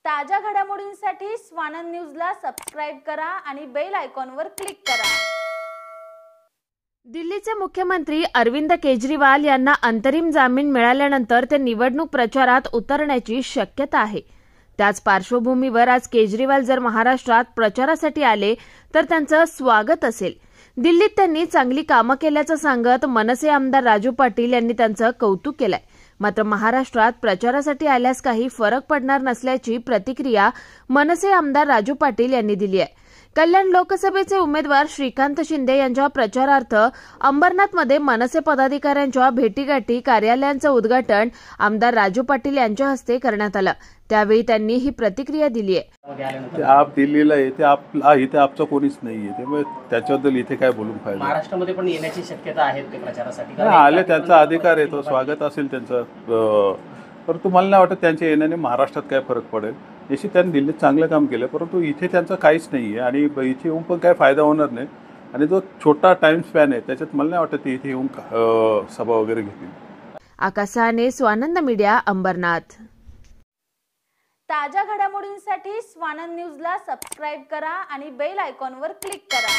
ताज्या घडामोडींसाठी स्वानंद न्यूजला सबस्क्राइब करा आणि बेल आयकॉनवर क्लिक करा। दिल्लीचे मुख्यमंत्री अरविंद केजरीवाल यांना अंतरिम जामीन मिळाल्यानंतर ते निवडणूक प्रचारात उतरण्याची शक्यता आहे। त्याच पार्श्वभूमीवर आज केजरीवाल जर महाराष्ट्रात प्रचारासाठी आले तर त्यांचं स्वागत असेल। दिल्लीत त्यांनी चांगली कामं केल्याचं सांगत मनसे आमदार राजू पाटील यांनी त्यांचं कौतुक केलंय। मात्र महाराष्ट्रात प्रचारासाठी आल्यास काही फरक पडणार नसल्याची प्रतिक्रिया मनसे आमदार राजू पाटील यांनी दिली आहे। कल्याण लोकसभेचे उमेदवार श्रीकांत शिंदे यांच्या प्रचारार्थ अंबरनाथमध्ये मनसे पदाधिकाऱ्यांच्या भेटीगाठी कार्यालयांचं उद्घाटन आमदार राजू पाटील यांच्या हस्ते करण्यात आलं। त्यावेळी त्यांनी ही प्रतिक्रिया दिली आहे। आप दिल्लीला येते, इथे आपचं कोणीच नाहीये, त्यामुळे त्याच्याबद्दल इथे काय बोलून फायदा। महाराष्ट्रामध्ये पण येण्याची शक्यता आहे ते प्रचारासाठी? आले, त्यांचा अधिकार आहे, तो स्वागत असेल त्यांचं। परंतु मला नाही वाटत त्यांच्या येण्याने महाराष्ट्रात काय फरक पडेल। जशी त्यांनी दिल्लीत चांगलं काम केलं, परंतु इथे त्यांचं काहीच नाही आहे आणि इथे येऊन पण काय फायदा होणार नाही। आणि जो छोटा टाइम स्पॅन आहे त्याच्यात मला नाही वाटत इथे येऊन सभा वगैरे घेतील। आकाश साने, स्वानंद मीडिया, अंबरनाथ। ताज्या घडामोडींसाठी स्वानंद न्यूजला सबस्क्राइब करा आणि बेल आयकॉनवर क्लिक करा।